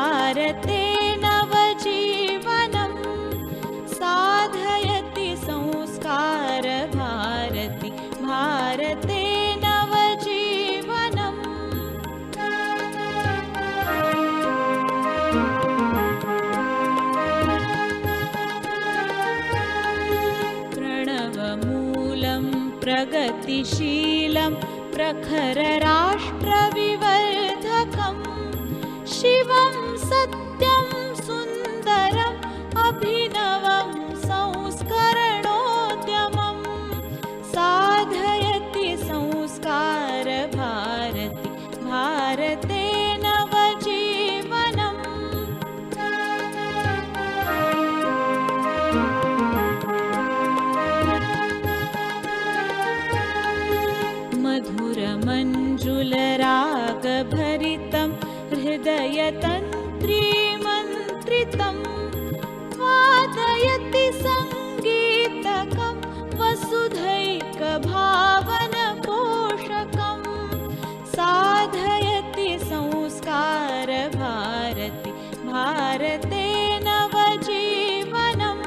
भारते नवजीवनं साधयति संस्कार भारती भारते नवजीवनम्। प्रणवमूलं प्रगतिशीलं प्रखरराष्ट्रविवर्धकं शिवं सत्यं सुन्दरम् अभिनवं संस्करणोद्यमं साधयति संस्कार भारती भारते नवजीवनम्। मधुरमञ्जुलरागभरितं हृदयतन्त्रीमन्त्रितं वादयति सङ्गीतकं वसुधैकभावनपोषकं साधयति संस्कार भारती भारते नवजीवनम्।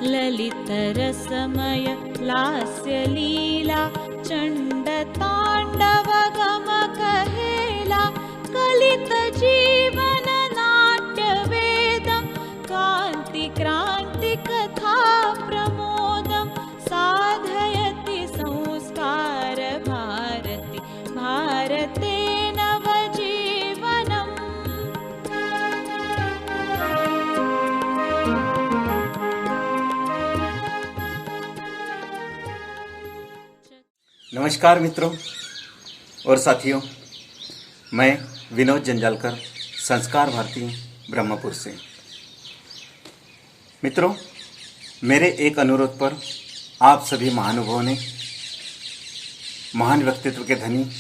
ललितरसमय लास्यलीला चण्डताण्डवगमकहेला कलितजीवन नाट्यवेदं कान्तिक्रान्तिकथा प्रमोदं साधयति संस्कार भारती भारते नवजीवनम्। नमस्कार मित्रों और साथियों, मैं विनोद जंजालकर संस्कार भारती ब्रह्मपुर से। मित्रों, मेरे एक अनुरोध पर आप सभी महानुभावों ने महान व्यक्तित्व के धनी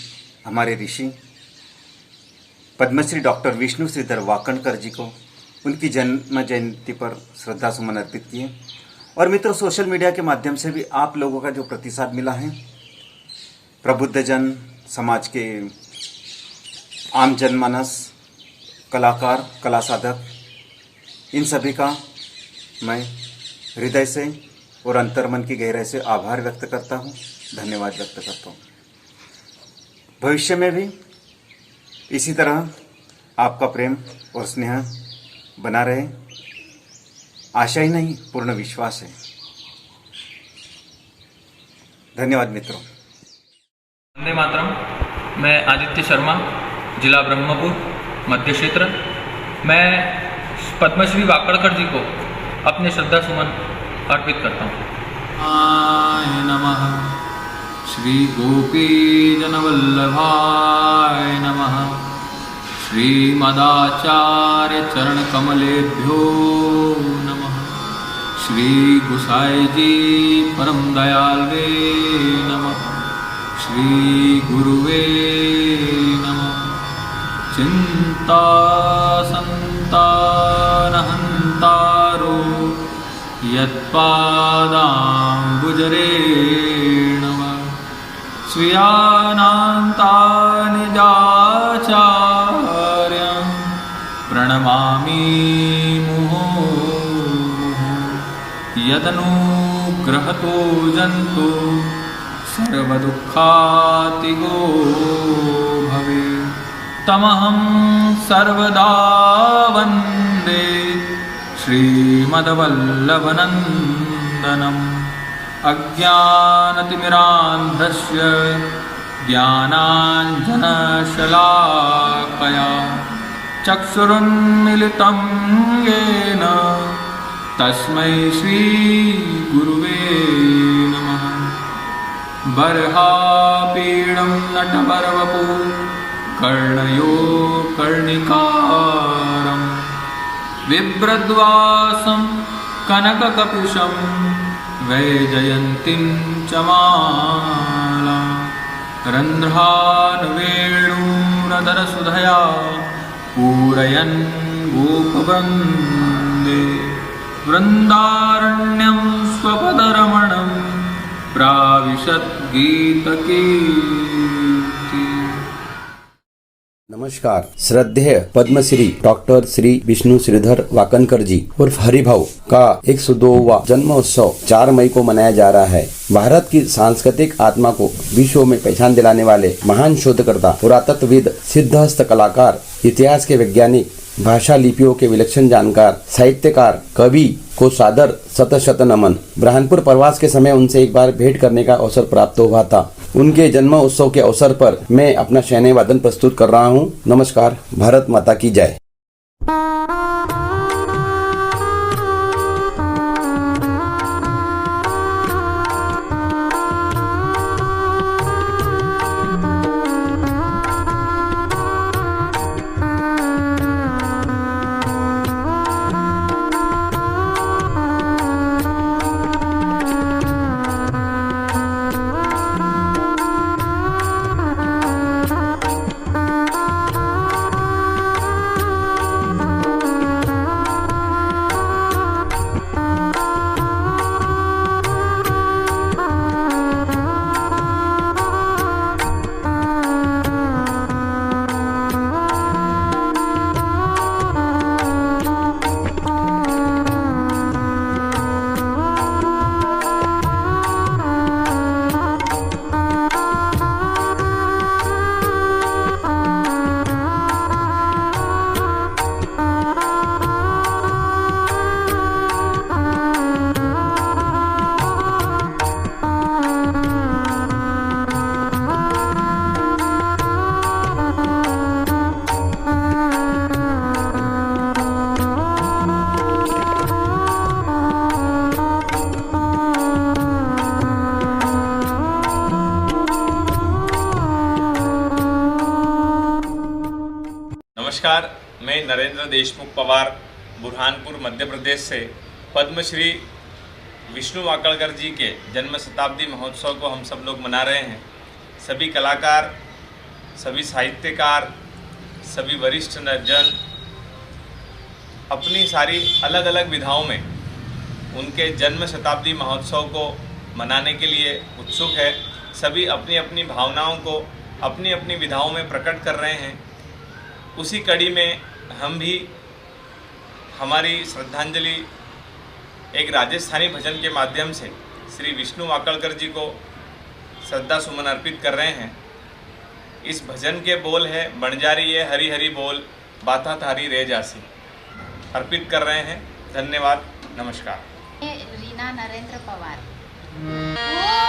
हमारे ऋषि पद्मश्री डॉक्टर विष्णु श्रीधर वाकणकर जी को उनकी जन्म जयंती पर श्रद्धा सुमन अर्पित किए। और मित्रों, सोशल मीडिया के माध्यम से भी आप लोगों का जो प्रतिसाद मिला है, प्रबुद्धजन, समाज के आम जनमानस, कलाकार, कला साधक, इन सभी का मैं हृदय से और अंतर्मन की गहराई से आभार व्यक्त करता हूँ, धन्यवाद व्यक्त करता हूँ। भविष्य में भी इसी तरह आपका प्रेम और स्नेह बना रहे, आशा ही नहीं पूर्ण विश्वास है। धन्यवाद मित्रों। वंदे मातरम। मैं आदित्य शर्मा, जिला ब्रह्मपुर, मध्य क्षेत्र। मैं पद्मश्री वाकणकर जी को अपने श्रद्धा सुमन अर्पित करता हूँ। आय नमः। श्री गोपीजनवल्लभाय नमः। श्रीमदाचार्य चरणकमलेभ्यो नमः। श्री गुसाई जी परम दयालवे नमः। श्री गुरुवे नमः। चिंता संतानहंतारो यत्पादाम्बुजरेणव स्वीयानान्तानिजाचार्यं प्रणमामि मुहुर्मुहुः। यदनुग्रहतो जन्तु सर्वदुःखातिगो भवेत् तमहं सर्वदा वन्दे श्रीमद्वल्लभनन्दनम्। अज्ञानतिमिरान्धस्य ज्ञानाञ्जनशलाकया चक्षुरुन्मिलितं येन तस्मै श्रीगुरुवे नमः। बर्हापीडं नटबरवपु कर्णयो कर्णिकारं बिभ्रद्वासं कनककपिशं वैजयन्तीं च माला रन्ध्रान् वेणुरधरसुधया पूरयन् गोपवन्दे वृन्दारण्यं स्वपदरमणं गाविशत गीत कीर्ति। नमस्कार। श्रद्धेय पद्मश्री डॉक्टर श्री विष्णु श्रीधर वाकनकर जी उर्फ हरिभाऊ का 102वां जन्मोत्सव 4 मई को मनाया जा रहा है। भारत की सांस्कृतिक आत्मा को विश्व में पहचान दिलाने वाले महान शोधकर्ता, पुरातत्वविद, सिद्धहस्त कलाकार, इतिहास के वैज्ञानिक, भाषा लिपियों के विलक्षण जानकार, साहित्यकार, कवि को सादर शत शत नमन। बुरहानपुर प्रवास के समय उनसे एक बार भेंट करने का अवसर प्राप्त हुआ था। उनके जन्म उत्सव के अवसर पर मैं अपना शहनाई वादन प्रस्तुत कर रहा हूँ। नमस्कार। भारत माता की जय। नमस्कार, मैं नरेंद्र देशमुख पवार बुरहानपुर मध्य प्रदेश से पद्मश्री विष्णु वाकड़कर जी के जन्म शताब्दी महोत्सव को हम सब लोग मना रहे हैं। सभी कलाकार, सभी साहित्यकार, सभी वरिष्ठ जन अपनी सारी अलग अलग विधाओं में उनके जन्म शताब्दी महोत्सव को मनाने के लिए उत्सुक है। सभी अपनी अपनी भावनाओं को अपनी अपनी विधाओं में प्रकट कर रहे हैं। उसी कड़ी में हम भी हमारी श्रद्धांजलि एक राजस्थानी भजन के माध्यम से श्री विष्णु वाकड़कर जी को श्रद्धा सुमन अर्पित कर रहे हैं। इस भजन के बोल है, बणजारी ये हरी हरी बोल, बाता थारी रे जासी। अर्पित कर रहे हैं। धन्यवाद। नमस्कार। रीना नरेंद्र पवार। बड़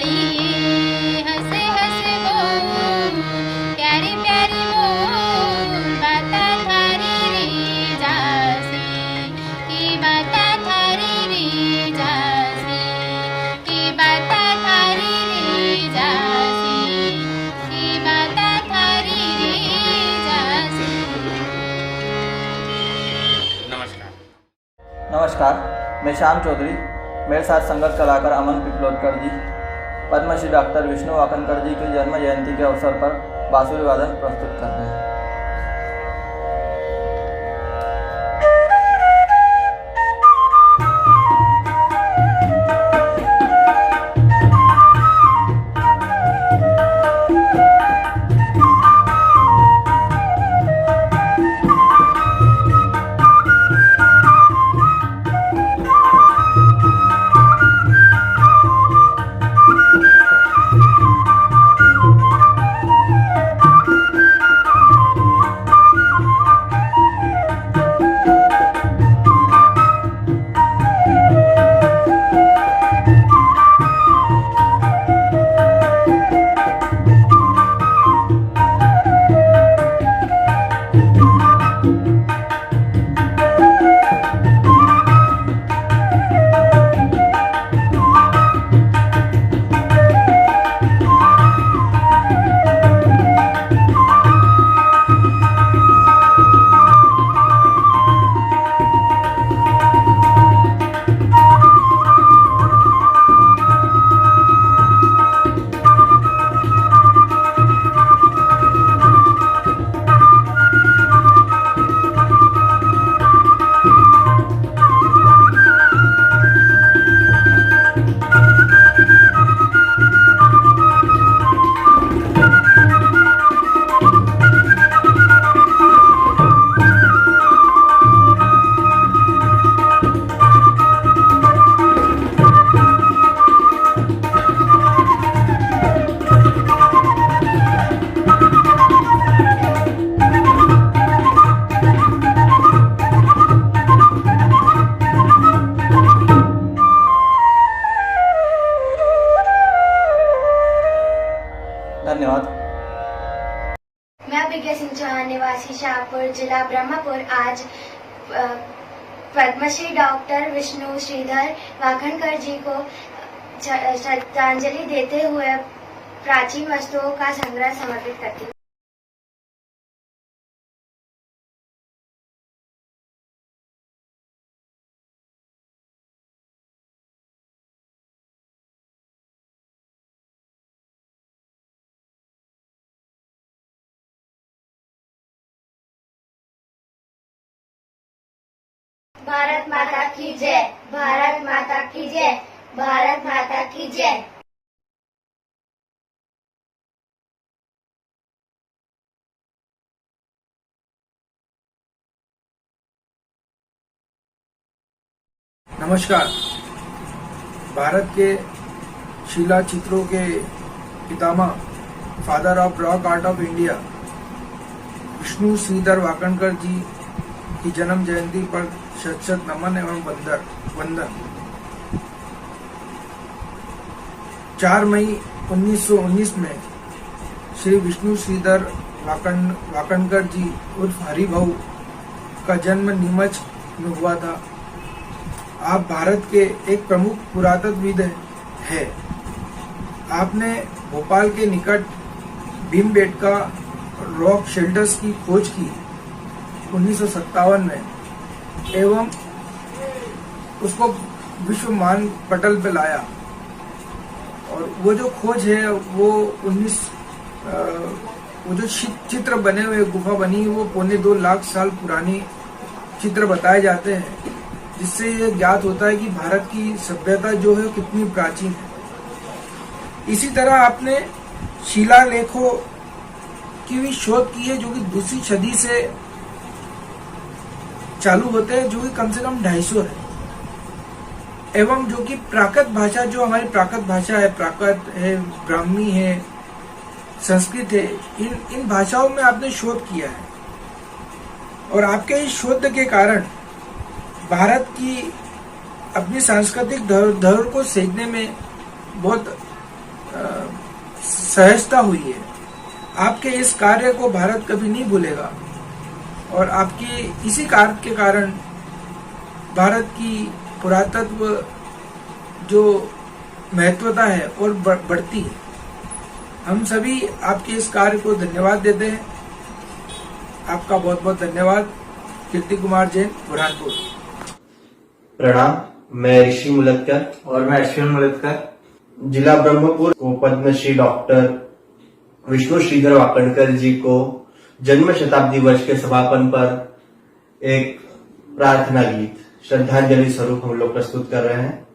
थारी हंसे हंसे बोल प्यारी प्यारी बोल बाता थारी रे जासी की बाता थारी रे जासी की बाता थारी रे जासी की बाता थारी रे जासी। नमस्कार, मैं श्याम चौधरी, मेरे साथ संगत कलाकार अमन पिपलोदकर जी पद्मश्री डॉक्टर विष्णु वाकनकर जी की जन्म जयंती के अवसर पर बांसुरी वादन प्रस्तुत कर रहे हैं। धन्यवाद। मैं विज्ञा सिंह चौहान निवासी शाहपुर जिला ब्रह्मपुर आज पद्मश्री डॉक्टर विष्णु श्रीधर वाकनकर जी को श्रद्धांजलि देते हुए प्राचीन वस्तुओं का संग्रह समर्पित करती हूँ। भारत माता की जय, भारत माता की जय, भारत माता की जय। नमस्कार। भारत के शिला चित्रों के पितामह, father of rock art of India, Vishnu Shridhar Wakankar ji की जन्म जयंती पर शत शत नमन एवं वंदन। 4 मई 1919 में श्री विष्णु श्रीधर वाकनकर जी उर्फ हरिभाऊ का जन्म नीमच में हुआ था। आप भारत के एक प्रमुख पुरातत्वविद हैं। आपने भोपाल के निकट भीमबेटका रॉक शेल्टर्स की खोज की 1957 में एवं उसको विश्व मान पटल पे लाया। और वो जो खोज है वो वो जो चित्र बने हुए गुफा बनी वो 2.25 लाख साल पुरानी चित्र बताए जाते हैं, जिससे ये ज्ञात होता है कि भारत की सभ्यता जो है कितनी प्राचीन है। इसी तरह आपने शिलालेखों की भी शोध की है, जो कि दूसरी सदी से चालू होते हैं, जो कि कम से कम 250 है। एवं जो कि प्राकृत भाषा, जो हमारी प्राकृत भाषा है, प्राकृत है, ब्राह्मी है, संस्कृत है, इन भाषाओं में आपने शोध किया है। और आपके इस शोध के कारण भारत की अपनी सांस्कृतिक धरोहर को सीखने में बहुत सहजता हुई है। आपके इस कार्य को भारत कभी नहीं भूलेगा और आपके इसी कार्य के कारण भारत की पुरातत्व जो महत्वता है और बढ़ती है। हम सभी आपके इस कार्य को धन्यवाद देते हैं। आपका बहुत बहुत धन्यवाद। कीर्ति कुमार जैन, बुरहानपुर। प्रणाम, मैं ऋषि मुलतकर और मैं अश्विन मुलतकर जिला ब्रह्मपुर को पद्मश्री डॉक्टर विष्णु श्रीधर वाकणकर जी को जन्म शताब्दी वर्ष के समापन पर एक प्रार्थना गीत श्रद्धांजलि स्वरूप हम लोग प्रस्तुत कर रहे हैं।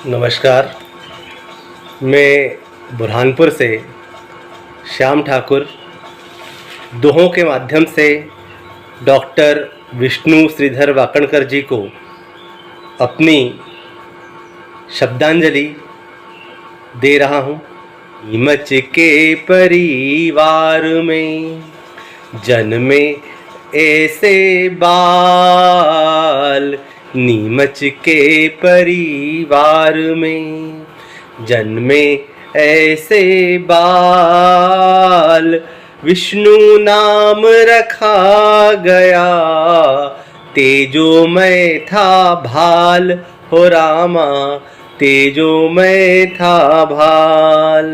नमस्कार, मैं बुरहानपुर से श्याम ठाकुर दोहों के माध्यम से डॉक्टर विष्णु श्रीधर वाकणकर जी को अपनी श्रद्धांजलि दे रहा हूँ। नीमच के परिवार में जन्मे ऐसे बाल, नीमच के परिवार में जन्मे ऐसे बाल, विष्णु नाम रखा गया, तेजोमय था भाल, हो रामा तेजोमय था भाल।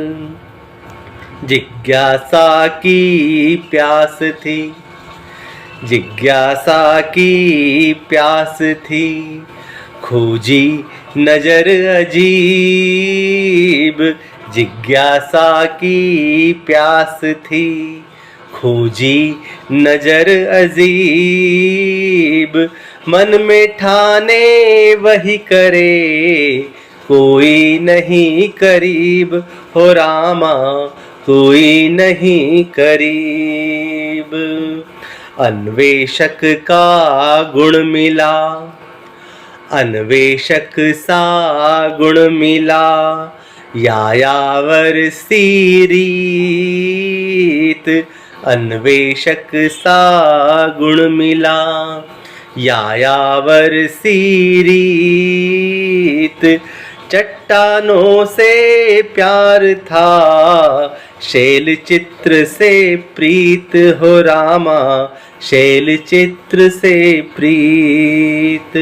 जिज्ञासा की प्यास थी, जिज्ञासा की प्यास थी, खोजी नजर अजीब, जिज्ञासा की प्यास थी, खोजी नजर अजीब, मन में ठाने वही करे, कोई नहीं करीब, हो रामा कोई नहीं करीब। अन्वेषक का गुण मिला, अन्वेषक सा गुण मिला, यायावर सीरीत, अन्वेषक सा गुण मिला, यायावर सीरीत। चट्टानों से प्यार था, शैल चित्र से प्रीत, हो रामा शैल चित्र से प्रीत।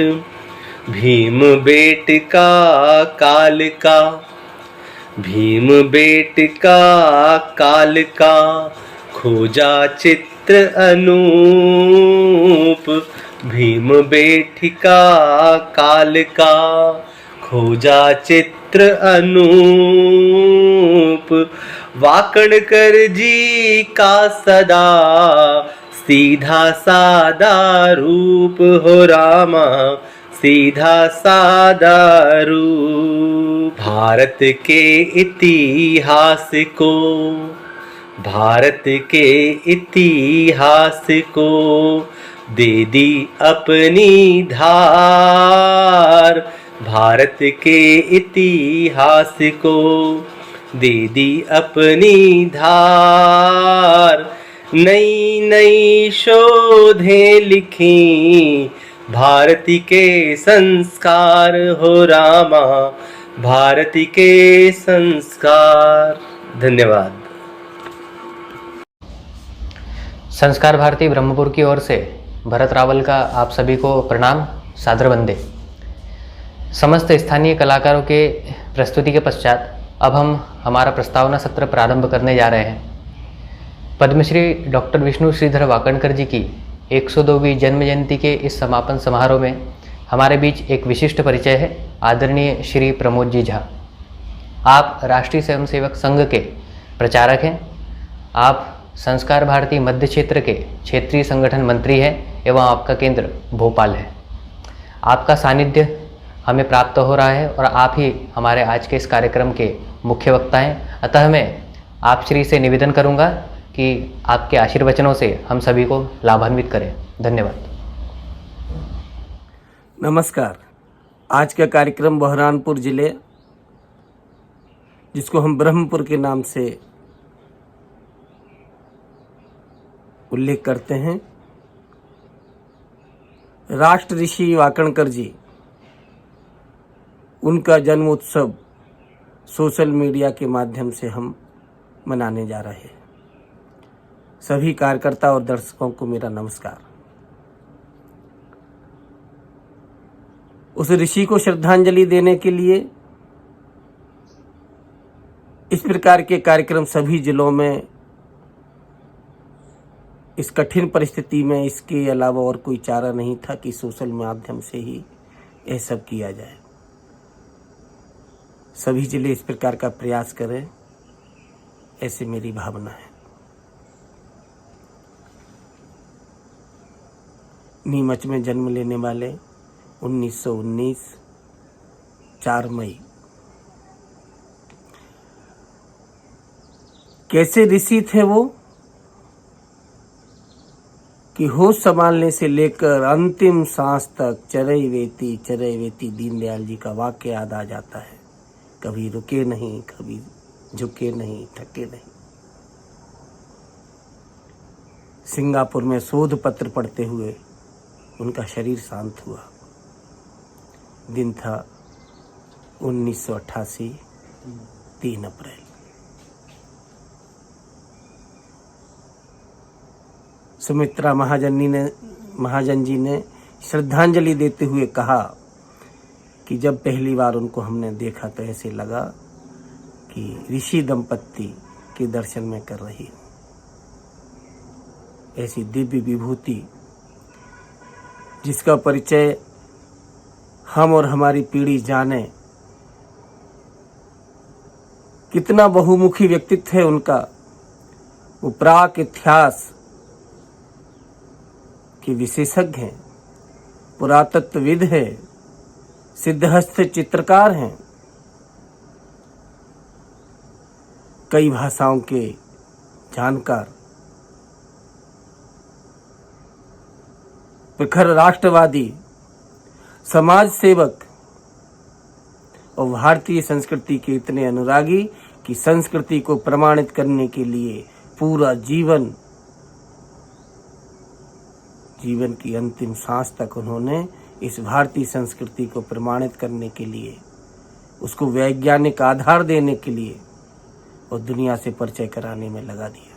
भीम बेट का काल का, भीम बेट का काल का, खोजा चित्र अनूप, भीम बेट का काल का, खोजा चित्र अनूप। वाकणकर जी का सदा सीधा सादा रूप, हो रामा सीधा सादा रूप। भारत के इतिहास को, भारत के इतिहास को दे दी अपनी धार, भारत के इतिहास को दे दी अपनी धार। नई नई शोधें लिखी भारती के संस्कार हो रामा, भारती के संस्कार। धन्यवाद। संस्कार भारती ब्रह्मपुर की ओर से भरत रावल का आप सभी को प्रणाम, सादर वंदे। समस्त स्थानीय कलाकारों के प्रस्तुति के पश्चात अब हम हमारा प्रस्तावना सत्र प्रारंभ करने जा रहे हैं। पद्मश्री डॉक्टर विष्णु श्रीधर वाकणकर जी की 102वीं जन्म जयंती के इस समापन समारोह में हमारे बीच एक विशिष्ट परिचय है आदरणीय श्री प्रमोद जी झा। आप राष्ट्रीय स्वयंसेवक संघ के प्रचारक हैं। आप संस्कार भारती मध्य क्षेत्र के क्षेत्रीय संगठन मंत्री हैं एवं आपका केंद्र भोपाल है। आपका सानिध्य हमें प्राप्त हो रहा है और आप ही हमारे आज के इस कार्यक्रम के मुख्य वक्ता हैं। अतः मैं आप श्री से निवेदन करूंगा कि आपके आशीर्वचनों से हम सभी को लाभान्वित करें। धन्यवाद। नमस्कार। आज का कार्यक्रम बहरानपुर जिले, जिसको हम ब्रह्मपुर के नाम से उल्लेख करते हैं, राष्ट्र ऋषि वाकणकर जी, उनका जन्म उत्सव सोशल मीडिया के माध्यम से हम मनाने जा रहे हैं। सभी कार्यकर्ता और दर्शकों को मेरा नमस्कार। उस ऋषि को श्रद्धांजलि देने के लिए इस प्रकार के कार्यक्रम सभी जिलों में इस कठिन परिस्थिति में इसके अलावा और कोई चारा नहीं था कि सोशल माध्यम से ही यह सब किया जाए। सभी जिले इस प्रकार का प्रयास करें, ऐसी मेरी भावना है। नीमच में जन्म लेने वाले 1919 4 मई कैसे ऋषि थे वो कि होश संभालने से लेकर अंतिम सांस तक चरई वेती दीनदयाल जी का वाक्य याद आ जाता है। कभी रुके नहीं, कभी झुके नहीं, थके नहीं। सिंगापुर में शोध पत्र पढ़ते हुए उनका शरीर शांत हुआ। दिन था 1988 3 अप्रैल। सुमित्रा महाजन जी ने श्रद्धांजलि देते हुए कहा कि जब पहली बार उनको हमने देखा तो ऐसे लगा कि ऋषि दंपत्ति के दर्शन में कर रही हूँ। ऐसी दिव्य विभूति जिसका परिचय हम और हमारी पीढ़ी जाने। कितना बहुमुखी व्यक्तित्व है उनका। वो प्राक इतिहास के विशेषज्ञ हैं, पुरातत्वविद है, सिद्धहस्त चित्रकार हैं, कई भाषाओं के जानकार, प्रखर राष्ट्रवादी, समाज सेवक और भारतीय संस्कृति के इतने अनुरागी कि संस्कृति को प्रमाणित करने के लिए पूरा जीवन की अंतिम सांस तक उन्होंने इस भारतीय संस्कृति को प्रमाणित करने के लिए, उसको वैज्ञानिक आधार देने के लिए और दुनिया से परिचय कराने में लगा दिया।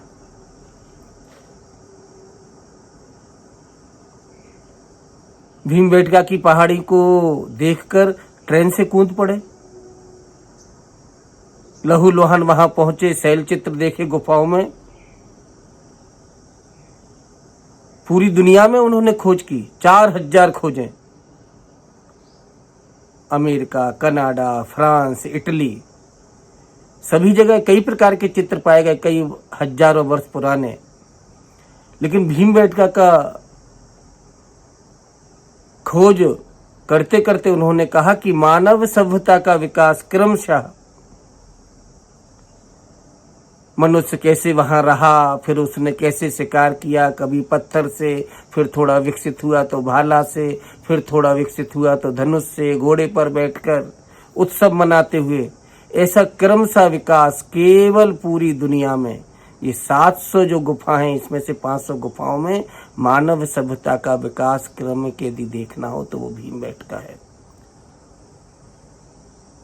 भीमबेटका की पहाड़ी को देखकर ट्रेन से कूद पड़े। लहू लोहान वहां पहुंचे, शैल चित्र देखे गुफाओं में। पूरी दुनिया में उन्होंने खोज की, 4000 खोजें। अमेरिका, कनाडा, फ्रांस, इटली, सभी जगह कई प्रकार के चित्र पाए गए, कई हजारों वर्ष पुराने। लेकिन भीमबेटका का खोज करते करते उन्होंने कहा कि मानव सभ्यता का विकास क्रमशः मनुष्य कैसे वहां रहा, फिर उसने कैसे शिकार किया, कभी पत्थर से, फिर थोड़ा विकसित हुआ तो भाला से, फिर थोड़ा विकसित हुआ तो धनुष से, घोड़े पर बैठकर उत्सव मनाते हुए, ऐसा क्रमशः विकास केवल पूरी दुनिया में ये 700 जो गुफाएं, इसमें से 500 गुफाओं में मानव सभ्यता का विकास क्रम के यदि देखना हो तो वो भीमबेटका है।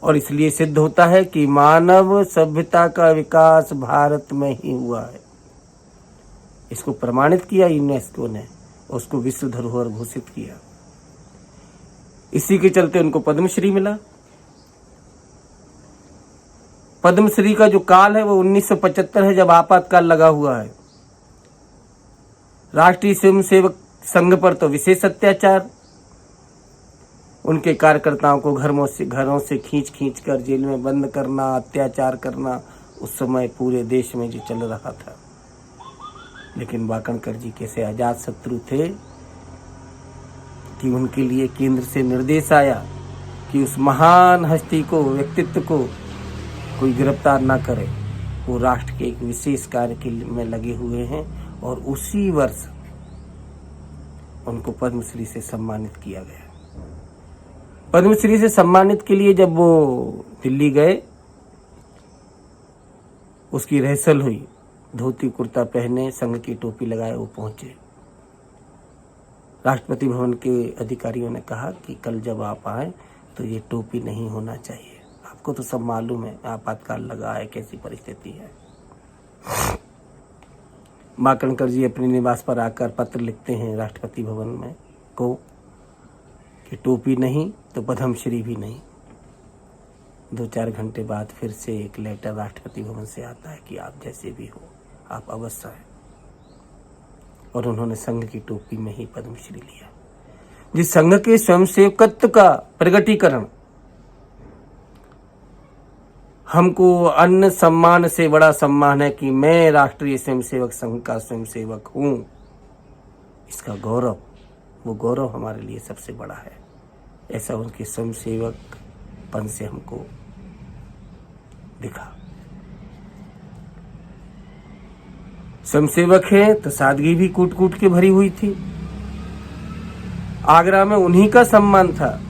और इसलिए सिद्ध होता है कि मानव सभ्यता का विकास भारत में ही हुआ है। इसको प्रमाणित किया यूनेस्को ने, उसको विश्व धरोहर घोषित किया। इसी के चलते उनको पद्मश्री मिला। पद्मश्री का जो काल है वो 1975 है, जब आपातकाल लगा हुआ है। राष्ट्रीय स्वयंसेवक संघ पर तो विशेष अत्याचार, उनके कार्यकर्ताओं को घरों से खींच कर जेल में बंद करना, अत्याचार करना, उस समय पूरे देश में जो चल रहा था। लेकिन वाकणकर जी कैसे आजाद शत्रु थे कि उनके लिए केंद्र से निर्देश आया कि उस महान हस्ती को, व्यक्तित्व को कोई गिरफ्तार ना करे। वो राष्ट्र के एक विशेष कार्य में लगे हुए हैं और उसी वर्ष उनको पद्मश्री से सम्मानित किया गया। पद्मश्री से सम्मानित के लिए जब वो दिल्ली गए, उसकी रिहर्सल हुई, धोती कुर्ता पहने, संघ की टोपी लगाए वो पहुंचे। राष्ट्रपति भवन के अधिकारियों ने कहा कि कल जब आप आए तो ये टोपी नहीं होना चाहिए, आपको तो सब मालूम है आपातकाल लगा है, कैसी परिस्थिति है। वाकणकर जी अपने निवास पर आकर पत्र लिखते हैं राष्ट्रपति भवन में को कि टोपी नहीं तो पद्मश्री भी नहीं। 2-4 घंटे बाद फिर से एक लेटर राष्ट्रपति भवन से आता है कि आप जैसे भी हो, आप अवश्य आए। और उन्होंने संघ की टोपी में ही पद्मश्री लिया। जिस संघ के स्वयंसेवकत्व का प्रगटीकरण हमको अन्य सम्मान से बड़ा सम्मान है कि मैं राष्ट्रीय स्वयंसेवक संघ का स्वयंसेवक हूं, इसका गौरव, वो गौरव हमारे लिए सबसे बड़ा है। ऐसा उनके स्वयंसेवक पन से हमको दिखा। स्वयंसेवक है तो सादगी भी कूट कूट के भरी हुई थी। आगरा में उन्हीं का सम्मान था।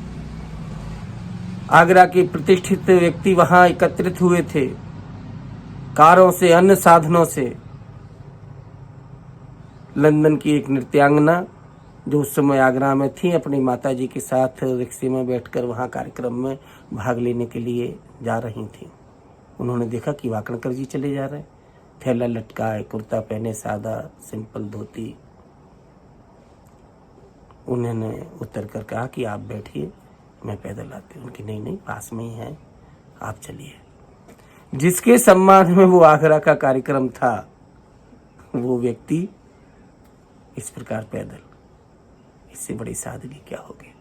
आगरा के प्रतिष्ठित व्यक्ति वहां एकत्रित हुए थे, कारों से, अन्य साधनों से। लंदन की एक नृत्यांगना जो उस समय आगरा में थी, अपनी माताजी के साथ रिक्शे में बैठकर वहां कार्यक्रम में भाग लेने के लिए जा रही थी। उन्होंने देखा कि वाकणकर जी चले जा रहे हैं, थैला लटकाए, कुर्ता पहने, सादा सिंपल धोती। उन्होंने उतर कर कहा कि आप बैठिए, मैं पैदल आती हूँ। उनकी नहीं, पास में ही है, आप चलिए। जिसके सम्मान में वो आगरा का कार्यक्रम था, वो व्यक्ति इस प्रकार पैदल, इससे बड़ी सादगी क्या होगी।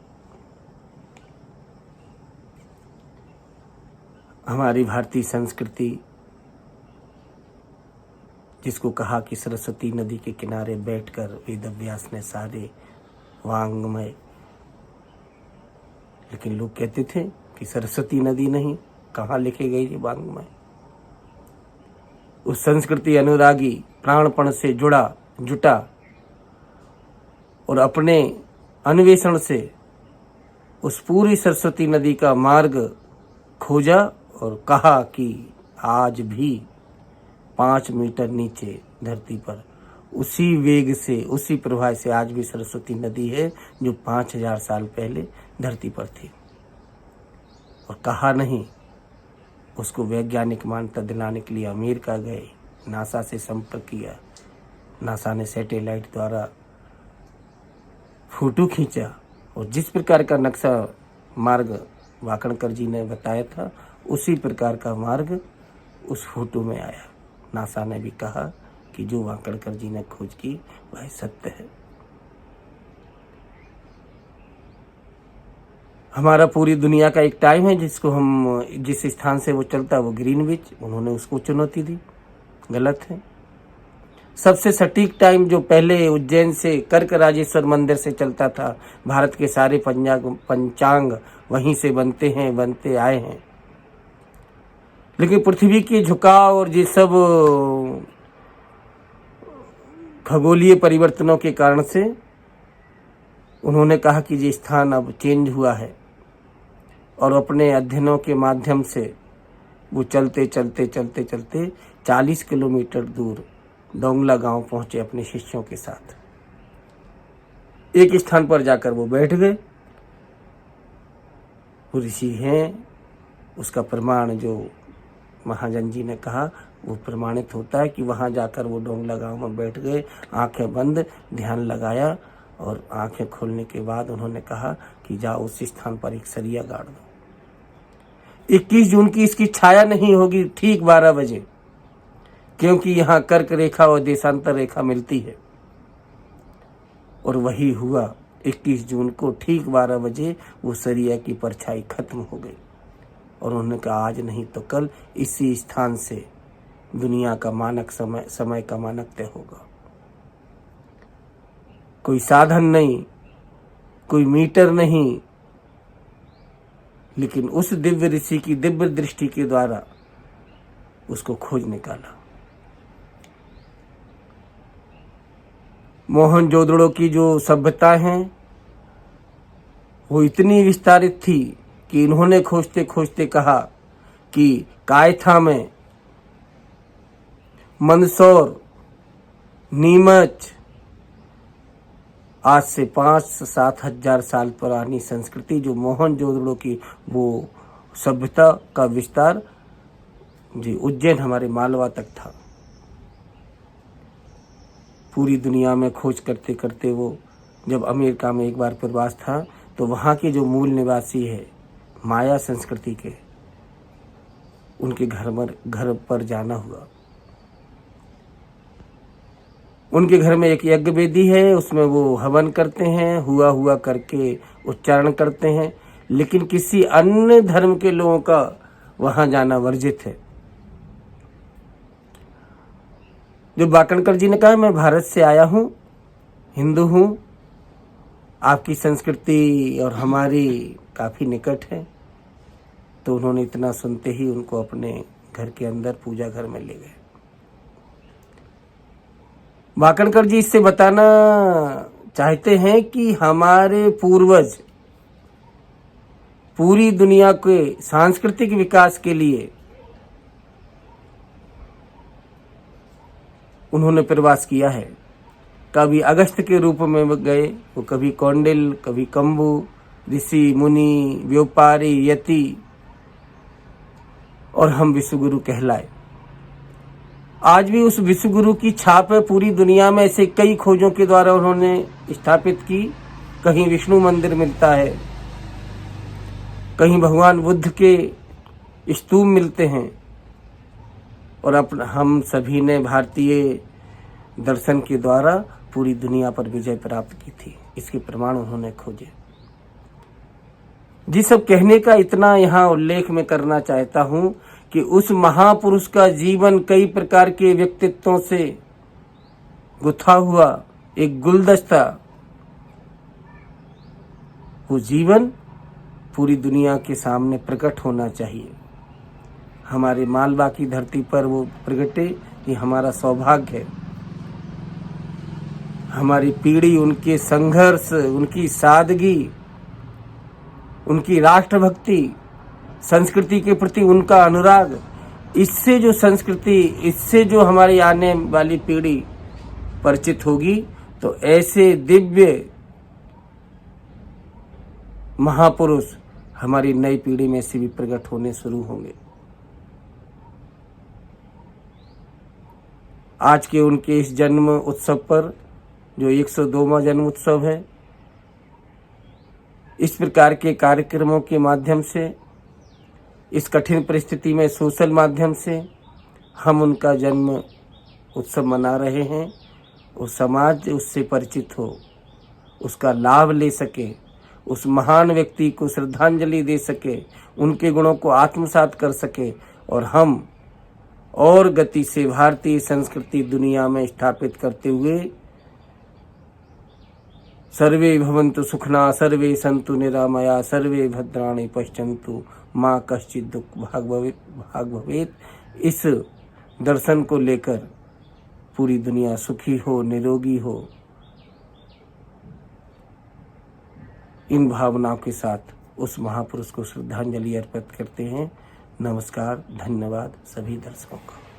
हमारी भारतीय संस्कृति, जिसको कहा कि सरस्वती नदी के किनारे बैठकर वेदव्यास ने सारे वांग्मय, लेकिन लोग कहते थे कि सरस्वती नदी नहीं, कहाँ लिखे गई ये वांग्मय। उस संस्कृति अनुरागी प्राणपण से जुटा और अपने अन्वेषण से उस पूरी सरस्वती नदी का मार्ग खोजा और कहा कि आज भी 5 मीटर नीचे धरती पर उसी वेग से, उसी प्रवाह से आज भी सरस्वती नदी है जो 5000 साल पहले धरती पर थी। और कहा नहीं, उसको वैज्ञानिक मान्यता दिलाने के लिए अमेरिका गए, नासा से संपर्क किया। नासा ने सैटेलाइट द्वारा फोटो खींचा और जिस प्रकार का नक्शा मार्ग वाकणकर जी ने बताया था, उसी प्रकार का मार्ग उस फोटो में आया। नासा ने भी कहा कि जो वाकणकर जी ने खोज की वह सत्य है। हमारा पूरी दुनिया का एक टाइम है जिसको हम, जिस स्थान से वो चलता है वो ग्रीनविच, उन्होंने उसको चुनौती दी, गलत है। सबसे सटीक टाइम जो पहले उज्जैन से कर्क राजेश्वर मंदिर से चलता था, भारत के सारे पंचांग वहीं से बनते आए हैं। लेकिन पृथ्वी के झुकाव और ये सब खगोलीय परिवर्तनों के कारण से उन्होंने कहा कि ये स्थान अब चेंज हुआ है, और अपने अध्ययनों के माध्यम से वो चलते 40 किलोमीटर दूर डोंगला गांव पहुंचे अपने शिष्यों के साथ। एक स्थान पर जाकर वो बैठ गए। वो ऋषि हैं, उसका प्रमाण जो महाजन जी ने कहा वो प्रमाणित होता है कि वहां जाकर वो डोंगला गांव में बैठ गए, आंखें बंद, ध्यान लगाया, और आंखें खोलने के बाद उन्होंने कहा कि जाओ उस स्थान पर एक सरिया गाड़ दो। 21 जून की इसकी छाया नहीं होगी ठीक 12 बजे, क्योंकि यहाँ कर्क रेखा और देशांतर रेखा मिलती है। और वही हुआ, 21 जून को ठीक 12 बजे वो सरिया की परछाई खत्म हो गई, और उन्होंने कहा आज नहीं तो कल इसी स्थान से दुनिया का मानक समय का मानक तय होगा। कोई साधन नहीं, कोई मीटर नहीं, लेकिन उस दिव्य ऋषि की दिव्य दृष्टि के द्वारा उसको खोज निकाला। मोहनजोदड़ो की जो सभ्यता है वो इतनी विस्तारित थी कि इन्होंने खोजते खोजते कहा कि कायथा में, मंदसौर, नीमच आज से 5 से 7 हजार साल पुरानी संस्कृति जो मोहनजोदड़ो की वो सभ्यता का विस्तार जी उज्जैन हमारे मालवा तक था। पूरी दुनिया में खोज करते करते वो जब अमेरिका में एक बार प्रवास था तो वहाँ के जो मूल निवासी है माया संस्कृति के, उनके घर पर जाना हुआ। उनके घर में एक यज्ञ वेदी है, उसमें वो हवन करते हैं, हुआ करके उच्चारण करते हैं, लेकिन किसी अन्य धर्म के लोगों का वहां जाना वर्जित है। जो वाकणकर जी ने कहा मैं भारत से आया हूं, हिंदू हूं, आपकी संस्कृति और हमारी काफी निकट है, तो उन्होंने इतना सुनते ही उनको अपने घर के अंदर पूजा घर में ले गए। वाकणकर जी इससे बताना चाहते हैं कि हमारे पूर्वज पूरी दुनिया के सांस्कृतिक विकास के लिए उन्होंने प्रवास किया है। कभी अगस्त के रूप में गए, वो कभी कौंडिल, कभी कंबू, ऋषि, मुनि, व्यापारी, यति, और हम विश्वगुरु कहलाए। आज भी उस विश्वगुरु की छाप है पूरी दुनिया में। ऐसे कई खोजों के द्वारा उन्होंने स्थापित की। कहीं विष्णु मंदिर मिलता है, कहीं भगवान बुद्ध के स्तूप मिलते हैं, और हम सभी ने भारतीय दर्शन के द्वारा पूरी दुनिया पर विजय प्राप्त की थी। इसके प्रमाण उन्होंने खोजे। जिस सब कहने का इतना यहाँ उल्लेख में करना चाहता हूँ कि उस महापुरुष का जीवन कई प्रकार के व्यक्तित्वों से गुथा हुआ एक गुलदस्ता, वो जीवन पूरी दुनिया के सामने प्रकट होना चाहिए। हमारे मालवा की धरती पर वो प्रगटे, ये हमारा सौभाग्य है। हमारी पीढ़ी उनके संघर्ष, उनकी सादगी, उनकी राष्ट्रभक्ति, संस्कृति के प्रति उनका अनुराग, इससे जो संस्कृति, इससे जो हमारी आने वाली पीढ़ी परिचित होगी, तो ऐसे दिव्य महापुरुष हमारी नई पीढ़ी में से भी प्रकट होने शुरू होंगे। आज के उनके इस जन्म उत्सव पर, जो 102वां जन्म उत्सव है, इस प्रकार के कार्यक्रमों के माध्यम से, इस कठिन परिस्थिति में सोशल माध्यम से हम उनका जन्म उत्सव मना रहे हैं, और समाज उससे परिचित हो, उसका लाभ ले सके, उस महान व्यक्ति को श्रद्धांजलि दे सके, उनके गुणों को आत्मसात कर सके, और हम और गति से भारतीय संस्कृति दुनिया में स्थापित करते हुए सर्वे भवन्तु सुखना, सर्वे सन्तु निरामया, सर्वे भद्राणि पश्यन्तु माँ कश्चित् दुख भाग भवेत्, इस दर्शन को लेकर पूरी दुनिया सुखी हो, निरोगी हो, इन भावनाओं के साथ उस महापुरुष को श्रद्धांजलि अर्पित करते हैं। नमस्कार, धन्यवाद सभी दर्शकों का।